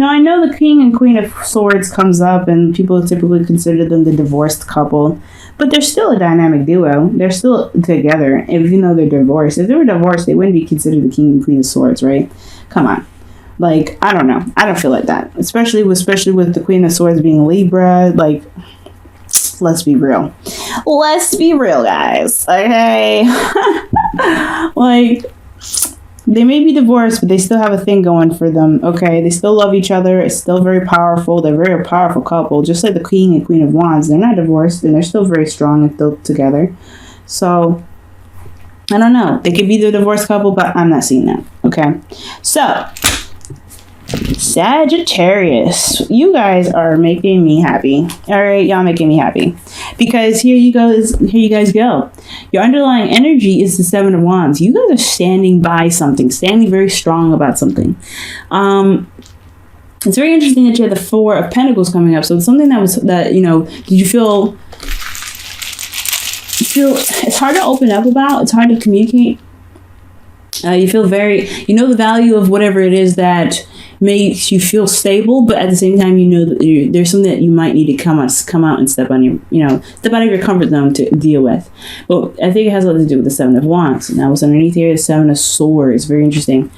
Now, I know the King and Queen of Swords comes up, and people typically consider them the divorced couple, but they're still a dynamic duo. They're still together, even though they're divorced. If they were divorced, they wouldn't be considered the King and Queen of Swords, right? Come on. Like, I don't know. I don't feel like that. Especially with the Queen of Swords being Libra. Like, let's be real. Let's be real, guys. Okay? Like, they may be divorced, but they still have a thing going for them. Okay? They still love each other. It's still very powerful. They're a very powerful couple. Just like the King and Queen of Wands. They're not divorced, and they're still very strong and still together. So, I don't know. They could be the divorced couple, but I'm not seeing that. Okay? So, Sagittarius, you guys are making me happy. All right, y'all making me happy, because here you guys go. Your underlying energy is the Seven of Wands. You guys are standing by something, standing very strong about something. It's very interesting that you have the Four of Pentacles coming up. So it's something did you feel it's hard to open up about? It's hard to communicate. You feel the value of whatever it is that makes you feel stable, but at the same time, you know that there's something that you might need to come out and step out of your comfort zone to deal with. But I think it has a lot to do with the Seven of Wands. Now, what's underneath here is Seven of Swords. Very interesting.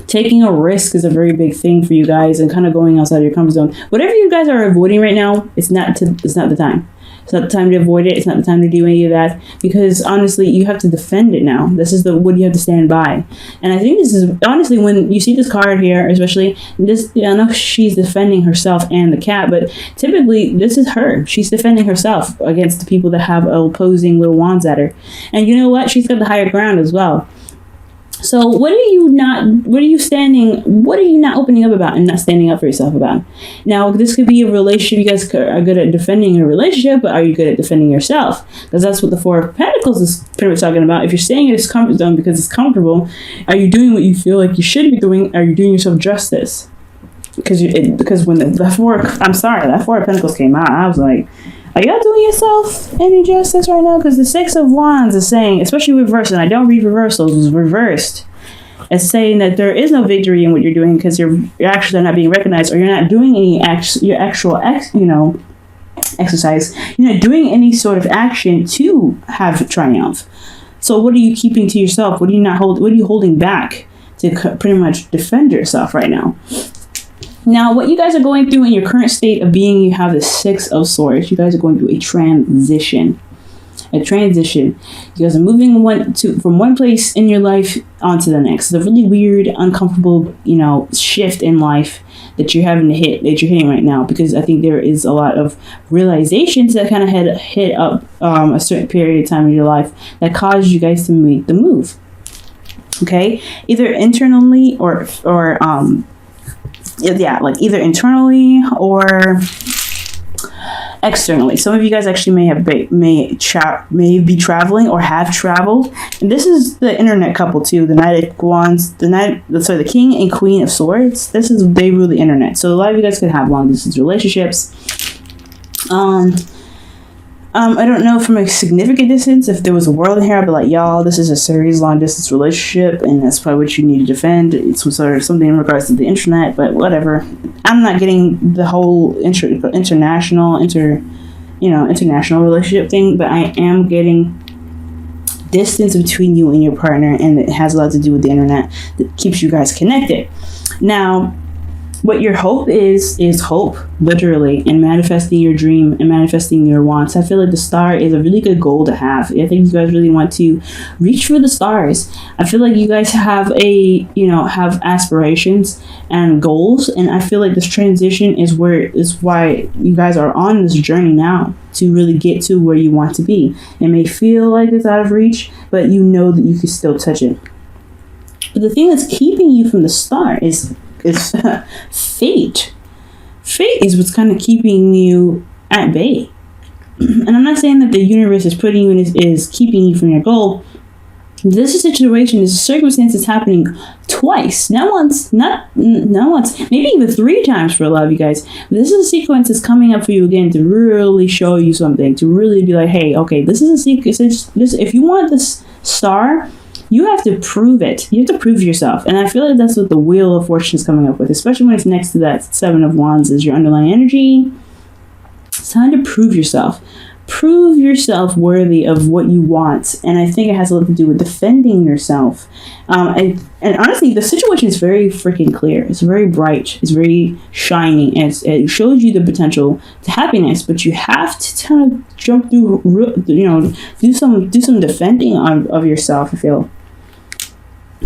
Taking a risk is a very big thing for you guys, and kind of going outside of your comfort zone. Whatever you guys are avoiding right now, it's not the time. It's not the time to avoid it. It's not the time to do any of that, because honestly, you have to defend it now. This is what you have to stand by. And I think this is, honestly, when you see this card here, especially this, I know she's defending herself and the cat, but typically this is her. She's defending herself against the people that have opposing little wands at her. And you know what? She's got the higher ground as well. So what are you not opening up about and not standing up for yourself about? Now, this could be a relationship. You guys are good at defending a relationship, but are you good at defending yourself? Because that's what the Four of Pentacles is pretty much talking about. If you're staying in this comfort zone because it's comfortable, are you doing what you feel like you should be doing? Are you doing yourself justice? Because when that Four of Pentacles came out, I was like, are y'all doing yourself any justice right now? Because the Six of Wands is saying, especially reversed, and I don't read reversals, it's reversed. It's saying that there is no victory in what you're doing because you're actually not being recognized, or you're not doing any exercise. You're not doing any sort of action to have triumph. So what are you keeping to yourself? What are you holding back to pretty much defend yourself right now? Now, what you guys are going through in your current state of being, you have the Six of Swords. You guys are going through a transition. You guys are moving from one place in your life onto the next. It's a really weird, uncomfortable, shift in life that you're hitting right now, because I think there is a lot of realizations that kind of hit up a certain period of time in your life that caused you guys to make the move. Okay, either internally or either internally or externally. Some of you guys actually may be traveling or have traveled. And this is the internet couple too. The Knight of Wands, the King and Queen of Swords. They rule the internet. So a lot of you guys could have long distance relationships. I don't know from a significant distance if there was a world in here. I'd be like, y'all, this is a serious long distance relationship, and that's probably what you need to defend. It's sort of something in regards to the internet, but whatever. I'm not getting the whole international relationship thing, but I am getting distance between you and your partner, and it has a lot to do with the internet that keeps you guys connected. Now, what your hope is hope, literally, and manifesting your dream and manifesting your wants. I feel like the star is a really good goal to have. I think you guys really want to reach for the stars. I feel like you guys have have aspirations and goals, and I feel like this transition is why you guys are on this journey now to really get to where you want to be. It may feel like it's out of reach, but you know that you can still touch it. But the thing that's keeping you from the star is fate. Fate is what's kind of keeping you at bay. And I'm not saying that the universe is putting you in is keeping you from your goal. This is a situation, this circumstance is happening twice. Not once, maybe even 3 times for a lot of you guys. This is a sequence that's coming up for you again to really show you something, to really be like, hey, okay, this is a sequence. If you want this star, You have to prove it. You have to prove yourself. And I feel like that's what the Wheel of Fortune is coming up with, especially when it's next to that Seven of Wands is your underlying energy. It's time to prove yourself. Prove yourself worthy of what you want. And I think it has a lot to do with defending yourself. And honestly, the situation is very freaking clear. It's very bright. It's very shining. And it shows you the potential to happiness. But you have to kind of jump through, do some defending of yourself, I feel.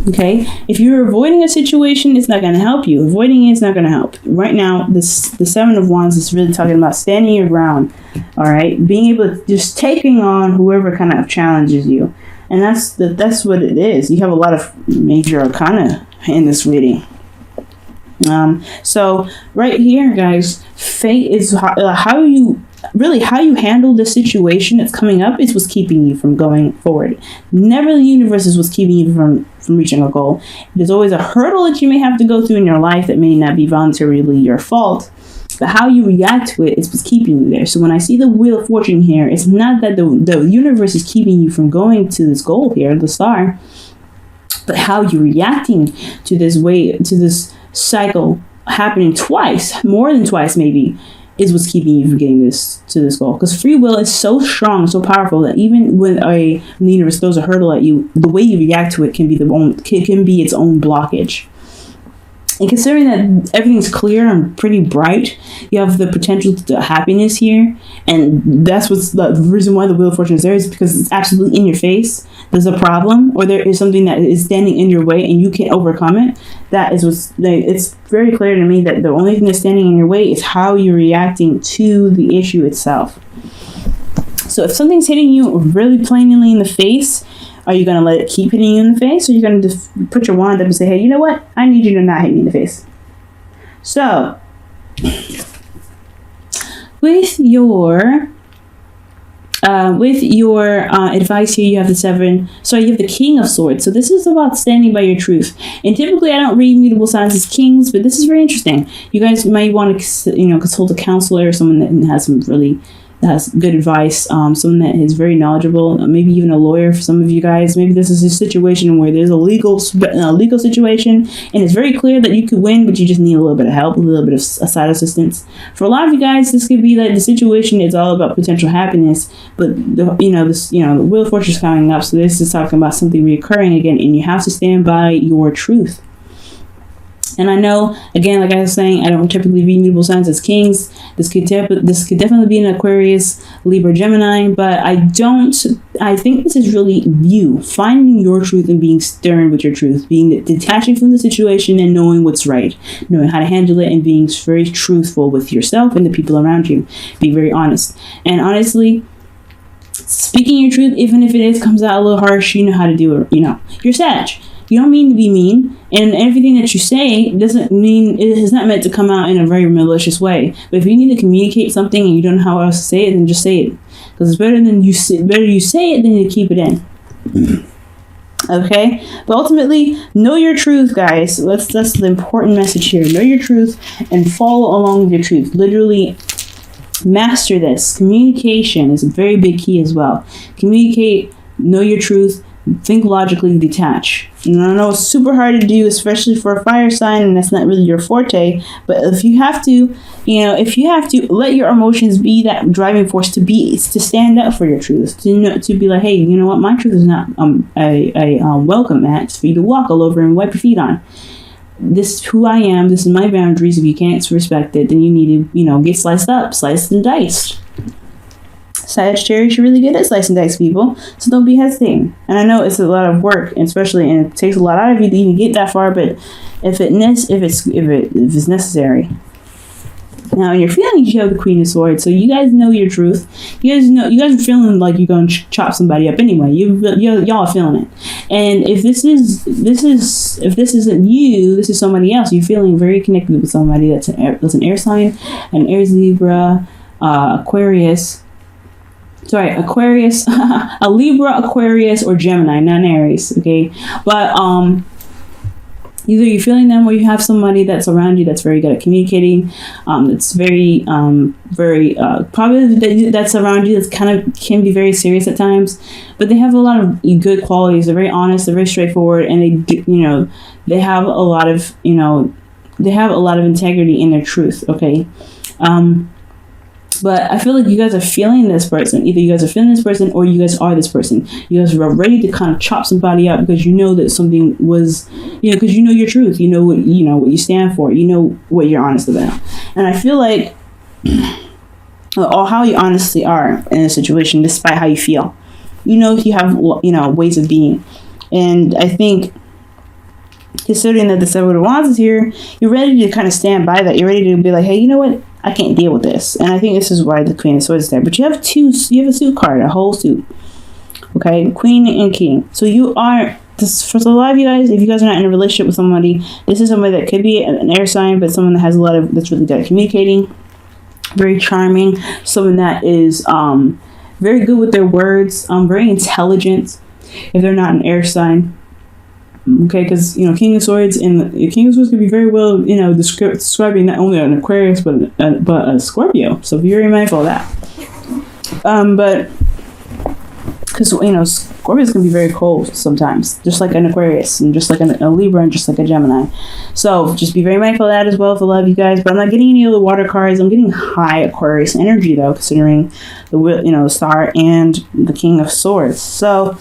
Okay, if you're avoiding a situation, it's not going to help you. Avoiding it is not going to help. Right now, the Seven of Wands is really talking about standing your ground. All right, being able to just taking on whoever kind of challenges you, and that's what it is. You have a lot of major arcana in this reading. So right here, guys, fate is how you handle the situation that's coming up is what's keeping you from going forward. Never the universe is what's keeping you from reaching a goal. There's always a hurdle that you may have to go through in your life that may not be voluntarily your fault, but how you react to it is what's keeping you there. So when I see the Wheel of Fortune here, it's not that the universe is keeping you from going to this goal here, the star, but how you're reacting to this cycle happening twice, more than twice maybe, is what's keeping you from getting to this goal. Because free will is so strong, so powerful that even when the universe throws a hurdle at you, the way you react to it can be its own blockage. And considering that everything's clear and pretty bright, you have the potential to happiness here. And that's what's the reason why the Wheel of Fortune is there, is because it's absolutely in your face. There's a problem, or there is something that is standing in your way and you can't overcome it. That is it's very clear to me that the only thing that's standing in your way is how you're reacting to the issue itself. So if something's hitting you really plainly in the face, are you going to let it keep hitting you in the face? Or are you going to just put your wand up and say, hey, you know what? I need you to not hit me in the face. So, with your advice here, you have the King of Swords. So this is about standing by your truth. And typically I don't read mutable signs as kings, but this is very interesting. You guys might want to, consult a counselor or someone that has good advice, someone that is very knowledgeable, maybe even a lawyer for some of you guys. Maybe this is a situation where there's a legal situation and it's very clear that you could win, but you just need a little bit of help, a little bit of side assistance. For a lot of you guys, this could be that the situation is all about potential happiness, but the Wheel of Fortune is coming up, so this is talking about something reoccurring again, and you have to stand by your truth. And I know, again, like I was saying, I don't typically read mutable signs as kings. This could definitely be an Aquarius, Libra, Gemini, but I think this is really you finding your truth and being stern with your truth, being detaching from the situation and knowing what's right, knowing how to handle it, and being very truthful with yourself and the people around you. Be very honest. And honestly, speaking your truth, even if it comes out a little harsh, you know how to do it. You're Sag. You don't mean to be mean, and everything that you say doesn't mean it is not meant to come out in a very malicious way. But if you need to communicate something and you don't know how else to say it, then just say it, because it's better you say it than you keep it in. Okay, but ultimately, know your truth, guys. That's the important message here. Know your truth and follow along with your truth. Literally, master this. Communication is a very big key as well. Communicate. Know your truth. Think logically, detach. And I know it's super hard to do, especially for a fire sign, and that's not really your forte. But if you have to, let your emotions be that driving force to stand up for your truth. To be like, hey, you know what? My truth is not a welcome mat for you to walk all over and wipe your feet on. This is who I am. This is my boundaries. If you can't respect it, then you need to, get sliced and diced. Sagittarius, you're really good at slicing dice, people, so don't be hesitating. And I know it's a lot of work, and it takes a lot out of you to even get that far. But if it's necessary. Now, in your feelings, you have the Queen of Swords, so you guys know your truth. You guys are feeling like you're going to chop somebody up anyway. Y'all are feeling it. And if this isn't you, this is somebody else. You're feeling very connected with somebody that's an air sign, an Aries, Libra, Aquarius, a Libra, Aquarius, or Gemini, not an Aries, okay? But Either you're feeling them, or you have somebody that's around you that's very good at communicating. It's very, probably that's around you. That's kind of can be very serious at times, but they have a lot of good qualities. They're very honest. They're very straightforward, and they have a lot of integrity in their truth. Okay. But I feel like you guys are feeling this person. Either you guys are feeling this person, or you guys are this person. You guys are ready to kind of chop somebody up because you know that something was, because you know your truth. You know what you stand for. You know what you're honest about. And I feel like, or how you honestly are in a situation, despite how you feel. If you have, ways of being. And I think, considering that the Seven of Wands is here, you're ready to kind of stand by that. You're ready to be like, hey, you know what? I can't deal with this. And I think this is why the Queen of Swords is there. But you have a suit card, a whole suit. Okay? Queen and King. So you are, for a lot of you guys, if you guys are not in a relationship with somebody, this is somebody that could be an air sign, but someone that has that's really good at communicating. Very charming. Someone that is very good with their words. Very intelligent. If they're not an air sign. Okay, because King of Swords could be very well describing not only an Aquarius but a Scorpio. So be very mindful of that. But because Scorpios can be very cold sometimes, just like an Aquarius and just like a Libra and just like a Gemini. So just be very mindful of that as well. For a lot of you guys, but I'm not getting any of the water cards. I'm getting high Aquarius energy though, considering the Star and the King of Swords. So.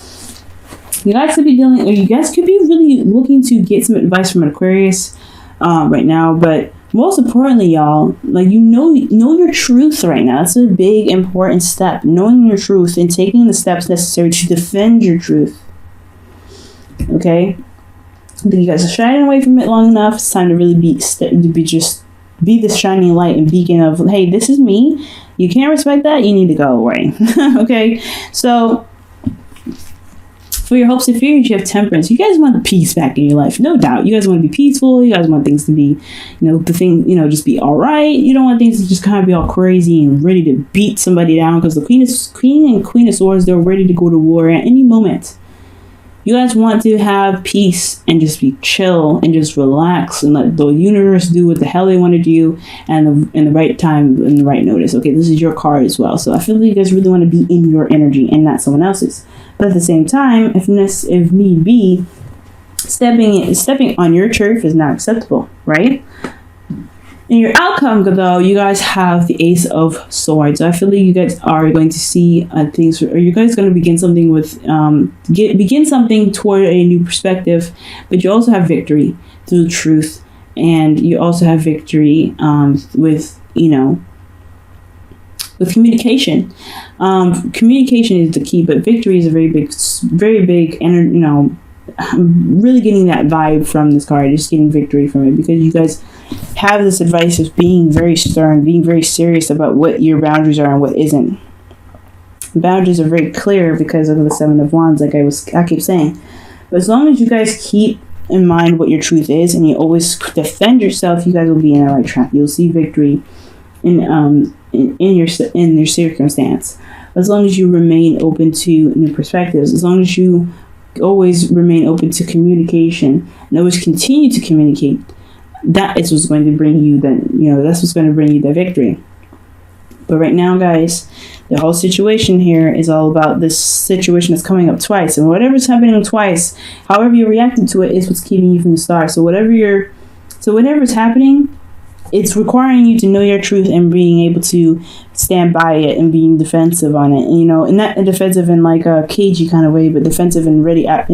You guys could be really looking to get some advice from an Aquarius right now, but most importantly, y'all, like know your truth right now. That's a big important step. Knowing your truth and taking the steps necessary to defend your truth. Okay? I think you guys are shining away from it long enough. It's time to really be the shining light and beacon of, hey, this is me. You can't respect that, you need to go away. Okay? So for your hopes and fears, you have Temperance. You guys want the peace back in your life, no doubt. You guys want to be peaceful. You guys want things to be, just be all right. You don't want things to just kind of be all crazy and ready to beat somebody down, because the Queen and Queen of Swords, they're ready to go to war at any moment. You guys want to have peace and just be chill and just relax and let the universe do what the hell they want to do, and in the right time and the right notice. Okay, this is your card as well. So I feel like you guys really want to be in your energy and not someone else's. But at the same time, if need be, stepping on your turf is not acceptable, right? In your outcome, though, you guys have the Ace of Swords. So I feel like you guys are going to see things, or you guys are going to begin something begin something toward a new perspective. But you also have victory through truth, and you also have victory with communication. Communication is the key, but victory is a very big, and really getting that vibe from this card, just getting victory from it, because you guys have this advice of being very stern, being very serious about what your boundaries are and what isn't. Boundaries are very clear because of the Seven of Wands, like I keep saying. But as long as you guys keep in mind what your truth is and you always defend yourself, you guys will be in the right track. You'll see victory in your circumstance. As long as you remain open to new perspectives, as long as you always remain open to communication and always continue to communicate, that is what's going to bring you that's what's going to bring you the victory. But right now, guys, the whole situation here is all about this situation that's coming up twice, and whatever's happening twice, however you're reacting to it, is what's keeping you from the start. So whatever's happening, it's requiring you to know your truth and being able to stand by it and being defensive on it. And, and not defensive in like a cagey kind of way, but defensive and ready to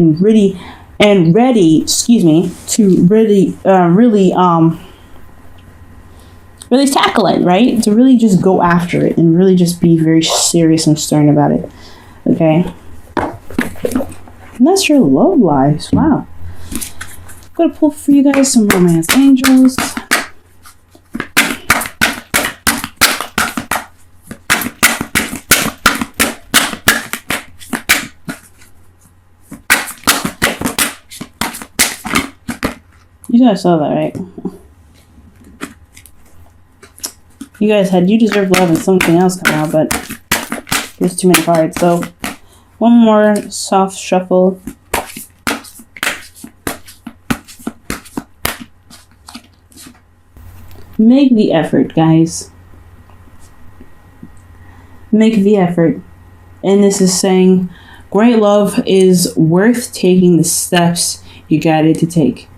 really tackle it, right? To really just go after it and really just be very serious and stern about it. Okay? And that's your love lives. Wow. I'm gonna pull for you guys some romance angels. You guys saw that, right? You guys had You Deserve Love and something else come out, but there's too many cards. So one more soft shuffle. Make the effort, guys. Make the effort. And this is saying, great love is worth taking the steps you guided to take.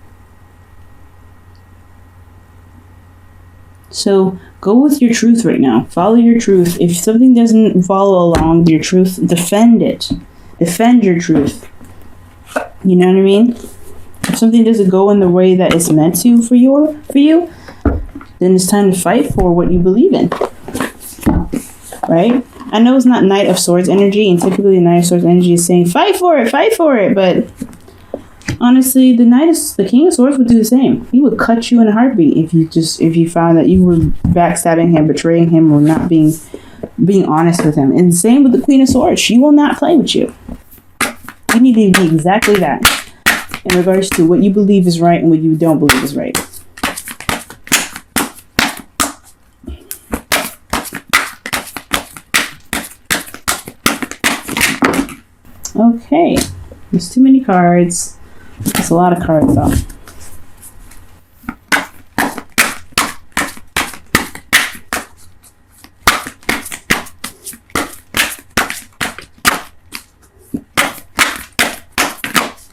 So go with your truth right now. Follow your truth. If something doesn't follow along your truth, defend it. Defend your truth. You know what I mean? If something doesn't go in the way that it's meant to for you, then it's time to fight for what you believe in. Right? I know it's not Knight of Swords energy, and typically the Knight of Swords energy is saying fight for it, but honestly, the King of Swords would do the same. He would cut you in a heartbeat if you found that you were backstabbing him, betraying him, or not being honest with him. And same with the Queen of Swords. She will not play with you. You need to be exactly that in regards to what you believe is right and what you don't believe is right. Okay, there's too many cards. That's a lot of cards though.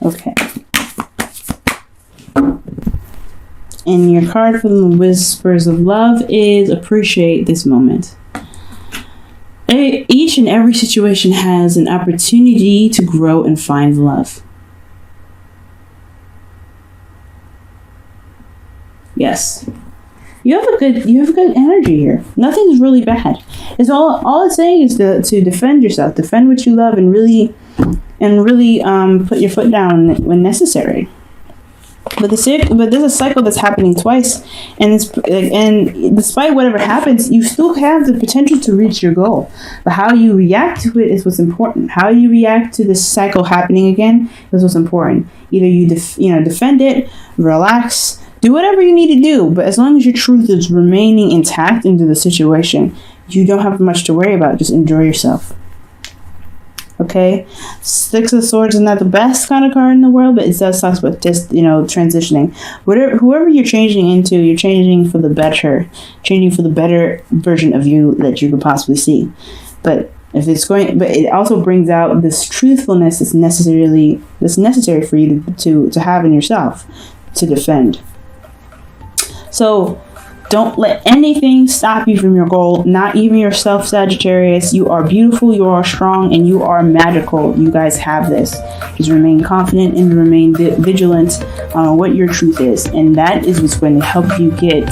Okay. And your card from the Whispers of Love is appreciate this moment. Each and every situation has an opportunity to grow and find love. Yes. You have a good energy here. Nothing's really bad. It's all it's saying is to defend yourself, defend what you love, and really put your foot down when necessary. But there's a cycle that's happening twice, and despite whatever happens, you still have the potential to reach your goal. But how you react to it is what's important. How you react to this cycle happening again is what's important. Either you defend it, relax, do whatever you need to do. But as long as your truth is remaining intact into the situation, you don't have much to worry about. Just enjoy yourself. Okay, Six of Swords is not the best kind of card in the world, but it does talk about just transitioning. Whoever you're changing into, you're changing for the better, version of you that you could possibly see. But but it also brings out this truthfulness that's necessary for you to have in yourself to defend. So don't let anything stop you from your goal, not even yourself, Sagittarius. You are beautiful, you are strong, and you are magical. You guys have this. Just remain confident and remain vigilant on what your truth is. And that is what's going to help you get